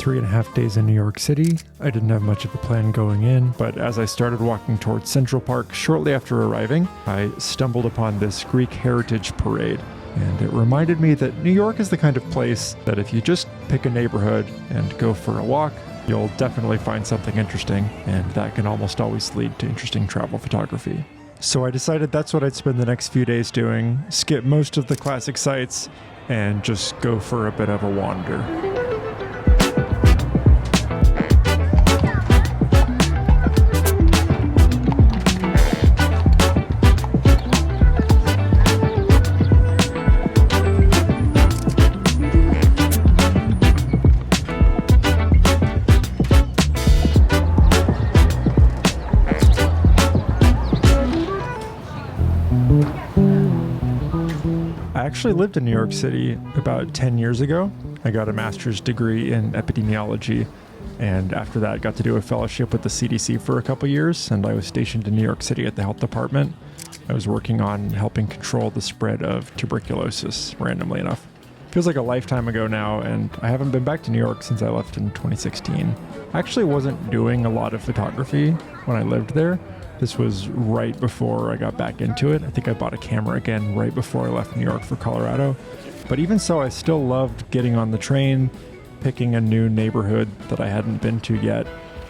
3.5 days in New York City. I didn't have much of a plan going in, but as I started walking towards Central Park shortly after arriving, I stumbled upon this Greek heritage parade. And it reminded me that New York is the kind of place that if you just pick a neighborhood and go for a walk, you'll definitely find something interesting, and that can almost always lead to interesting travel photography. So I decided that's what I'd spend the next few days doing, skip most of the classic sites, and just go for a bit of a wander. I actually lived in New York City about 10 years ago. I got a master's degree in epidemiology, and after that got to do a fellowship with the CDC for a couple years, and I was stationed in New York City at the health department. I was working on helping control the spread of tuberculosis, randomly enough. Feels like a lifetime ago now, and I haven't been back to New York since I left in 2016. I actually wasn't doing a lot of photography when I lived there. This was right before I got back into it. I think I bought a camera again right before I left New York for Colorado. But even so, I still loved getting on the train, picking a new neighborhood that I hadn't been to yet,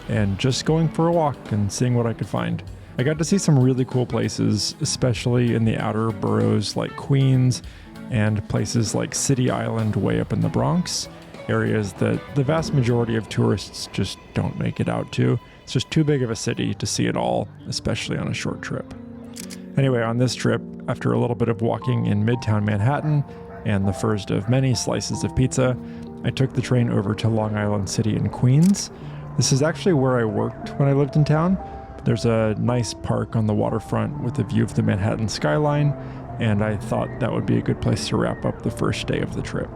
and just going for a walk and seeing what I could find. I got to see some really cool places, especially in the outer boroughs like Queens and places like City Island way up in the Bronx, areas that the vast majority of tourists just don't make it out to. It's just too big of a city to see it all, especially on a short trip. Anyway, on this trip, after a little bit of walking in Midtown Manhattan and the first of many slices of pizza, I took the train over to Long Island City in Queens. This is actually where I worked when I lived in town. There's a nice park on the waterfront with a view of the Manhattan skyline, and I thought that would be a good place to wrap up the first day of the trip.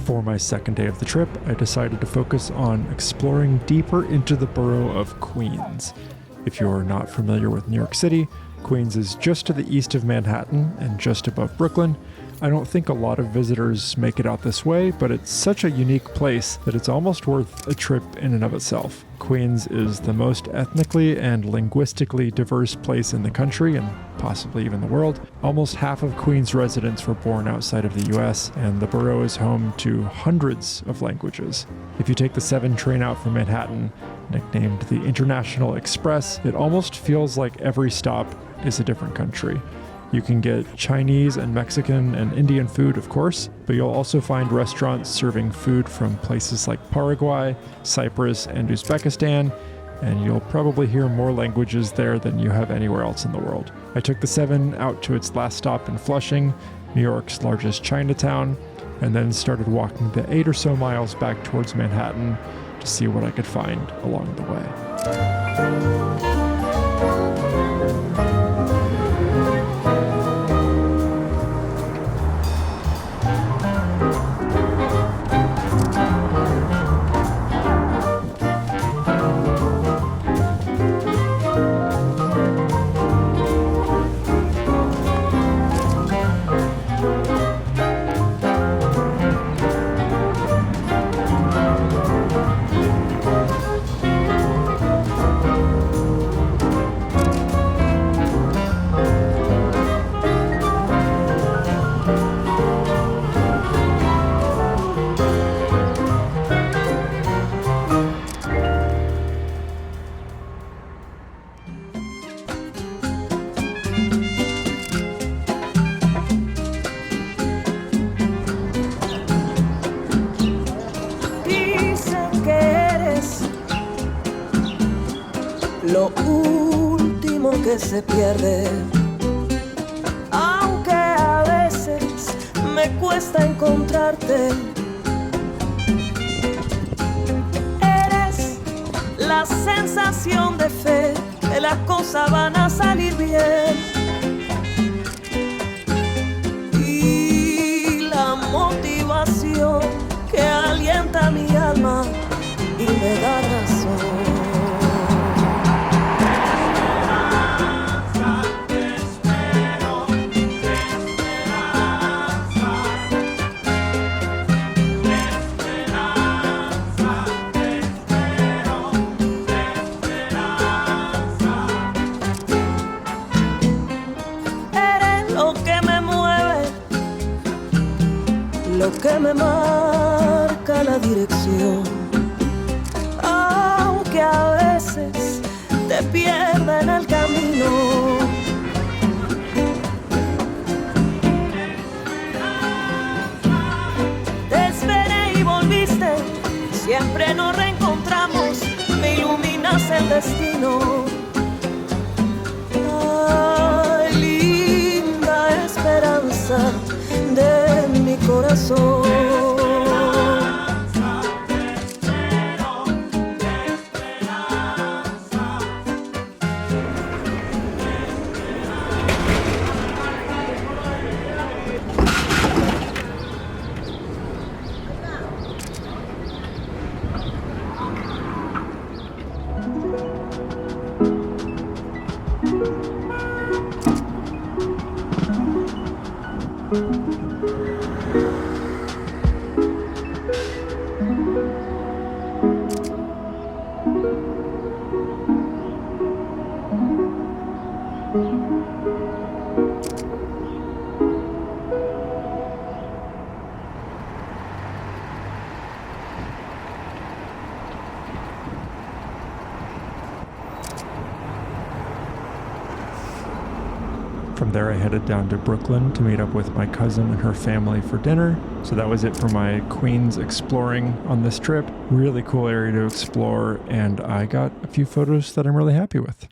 For my second day of the trip, I decided to focus on exploring deeper into the borough of Queens. If you're not familiar with New York City, Queens is just to the east of Manhattan and just above Brooklyn. I don't think a lot of visitors make it out this way, but it's such a unique place that it's almost worth a trip in and of itself. Queens is the most ethnically and linguistically diverse place in the country and possibly even the world. Almost half of Queens residents were born outside of the US, and the borough is home to hundreds of languages. If you take the 7 train out from Manhattan, nicknamed the International Express, it almost feels like every stop is a different country. You can get Chinese and Mexican and Indian food, of course, but you'll also find restaurants serving food from places like Paraguay, Cyprus, and Uzbekistan, and you'll probably hear more languages there than you have anywhere else in the world. I took the 7 out to its last stop in Flushing, New York's largest Chinatown, and then started walking the 8 or so miles back towards Manhattan to see what I could find along the way. Lo último que se pierde, aunque a veces me cuesta encontrarte. Eres la sensación de fe que las cosas van a salir bien y la motivación que alienta mi alma y me da razón. que me marca la dirección, aunque a veces te pierda en el camino. Te esperé y volviste, siempre nos reencontramos, me iluminas el destino. Ay, linda esperanza de mi corazón. From there, I headed down to Brooklyn to meet up with my cousin and her family for dinner. So that was it for my Queens exploring on this trip. Really cool area to explore, and I got a few photos that I'm really happy with.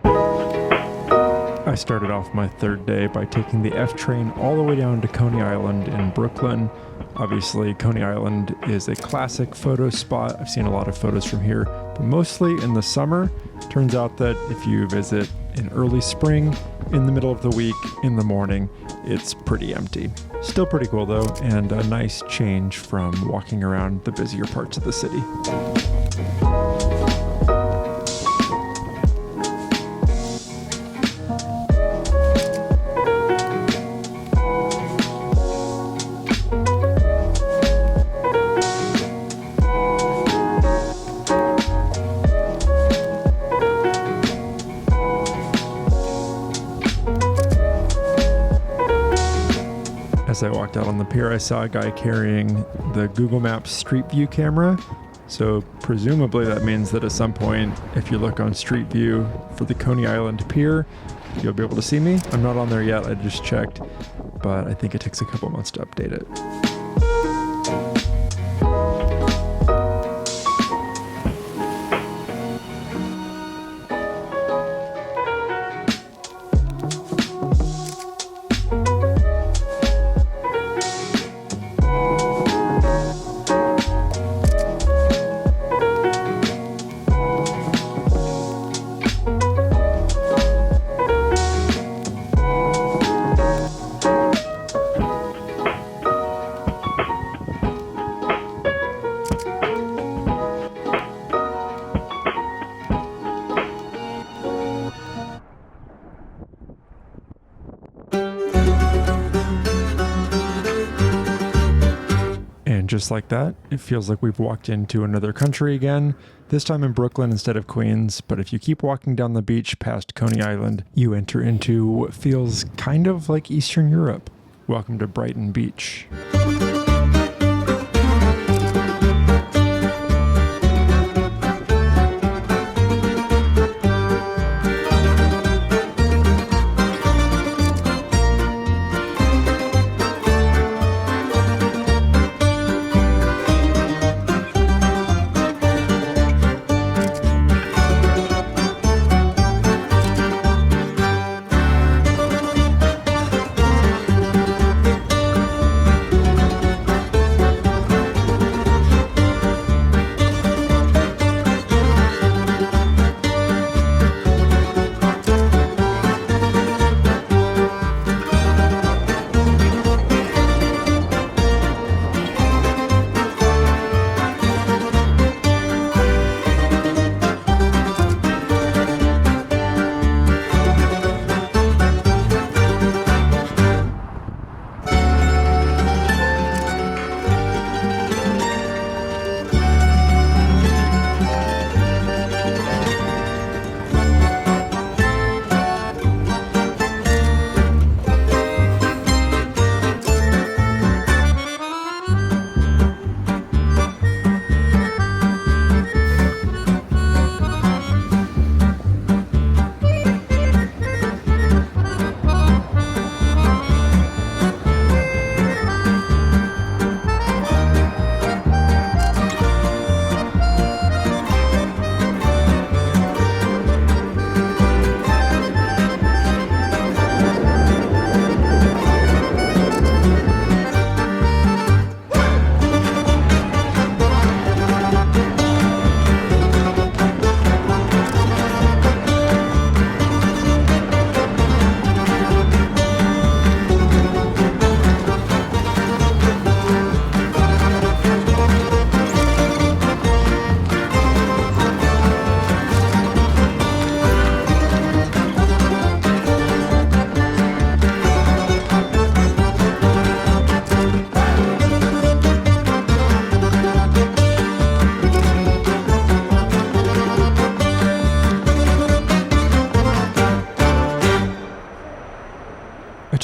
I started off my third day by taking the F train all the way down to Coney Island in Brooklyn. Obviously, Coney Island is a classic photo spot. I've seen a lot of photos from here, but mostly in the summer. Turns out that if you visit in early spring, in the middle of the week, in the morning, it's pretty empty. Still pretty cool though, and a nice change from walking around the busier parts of the city. As I walked out on the pier, I saw a guy carrying the Google Maps Street View camera. So presumably that means that at some point, if you look on Street View for the Coney Island pier, you'll be able to see me. I'm not on there yet, I just checked, but I think it takes a couple months to update it. Just like that, it feels like we've walked into another country again, this time in Brooklyn instead of Queens. But if you keep walking down the beach past Coney Island, you enter into what feels kind of like Eastern Europe. Welcome to Brighton Beach.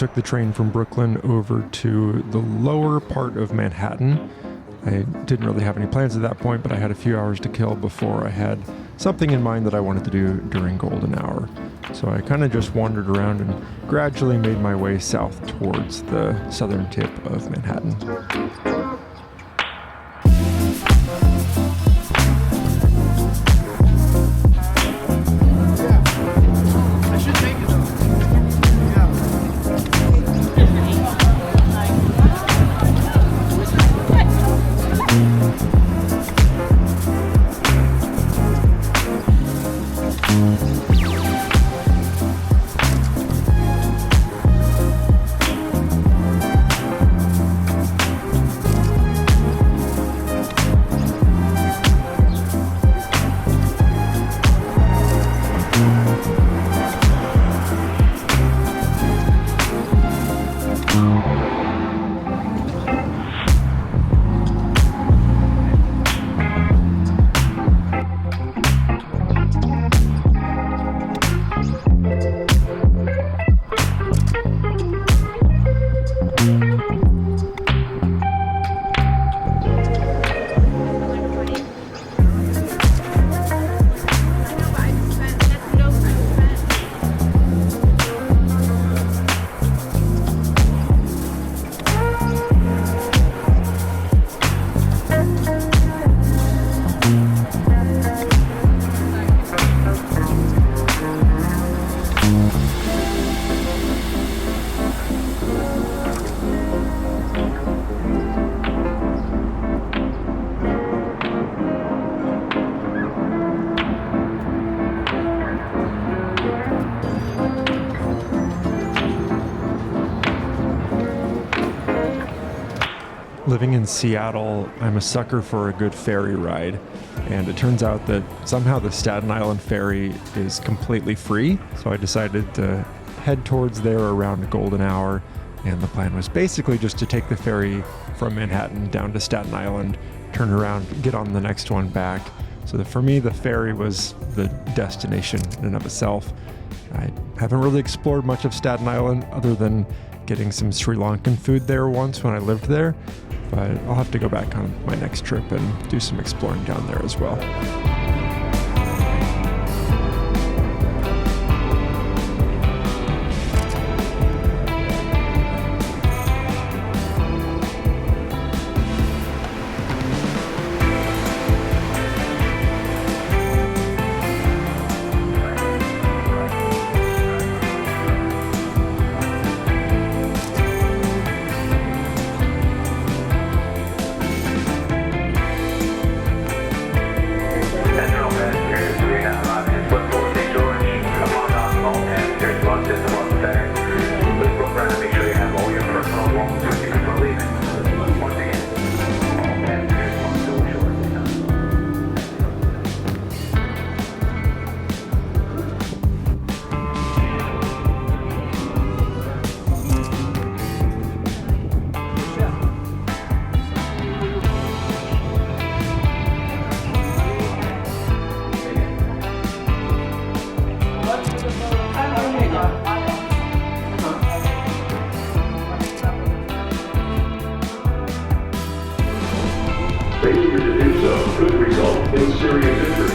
took the train from Brooklyn over to the lower part of Manhattan. I didn't really have any plans at that point, but I had a few hours to kill before I had something in mind that I wanted to do during golden hour. So I kind of just wandered around and gradually made my way south towards the southern tip of Manhattan. Living in Seattle, I'm a sucker for a good ferry ride, and it turns out that somehow the Staten Island ferry is completely free, so I decided to head towards there around golden hour, and the plan was basically just to take the ferry from Manhattan down to Staten Island, turn around, get on the next one back. So for me, the ferry was the destination in and of itself. I haven't really explored much of Staten Island other than getting some Sri Lankan food there once when I lived there, but I'll have to go back on my next trip and do some exploring down there as well. Failure to do so could result in serious injury.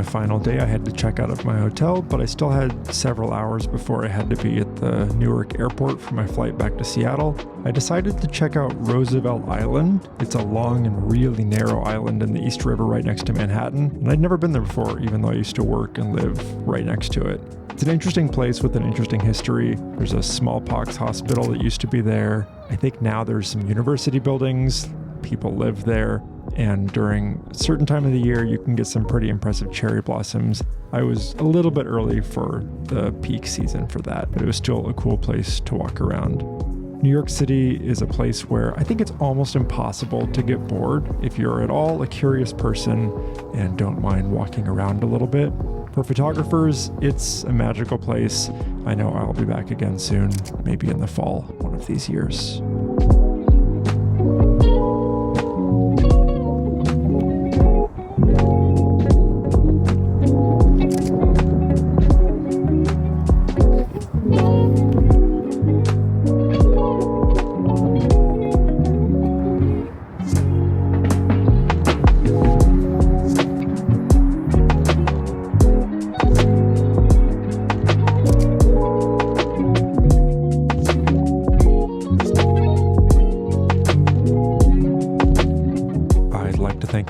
final day, I had to check out of my hotel, but I still had several hours before I had to be at the Newark airport for my flight back to Seattle. I decided to check out Roosevelt Island. It's a long and really narrow island in the East River right next to Manhattan, and I'd never been there before, even though I used to work and live right next to it. It's an interesting place with an interesting history. There's a smallpox hospital that used to be there. I think now there's some university buildings. People live there. And during a certain time of the year, you can get some pretty impressive cherry blossoms. I was a little bit early for the peak season for that, but it was still a cool place to walk around. New York City is a place where I think it's almost impossible to get bored if you're at all a curious person and don't mind walking around a little bit. For photographers, it's a magical place. I know I'll be back again soon, maybe in the fall, one of these years.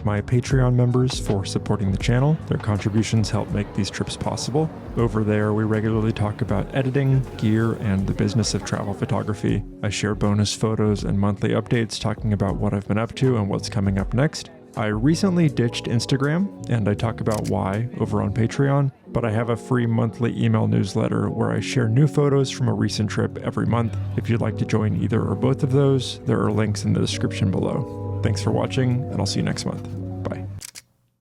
My Patreon members for supporting the channel. Their contributions help make these trips possible. Over there, we regularly talk about editing, gear, and the business of travel photography. I share bonus photos and monthly updates talking about what I've been up to and what's coming up next. I recently ditched Instagram, and I talk about why over on Patreon, but I have a free monthly email newsletter where I share new photos from a recent trip every month. If you'd like to join either or both of those, there are links in the description below. Thanks for watching, and I'll see you next month.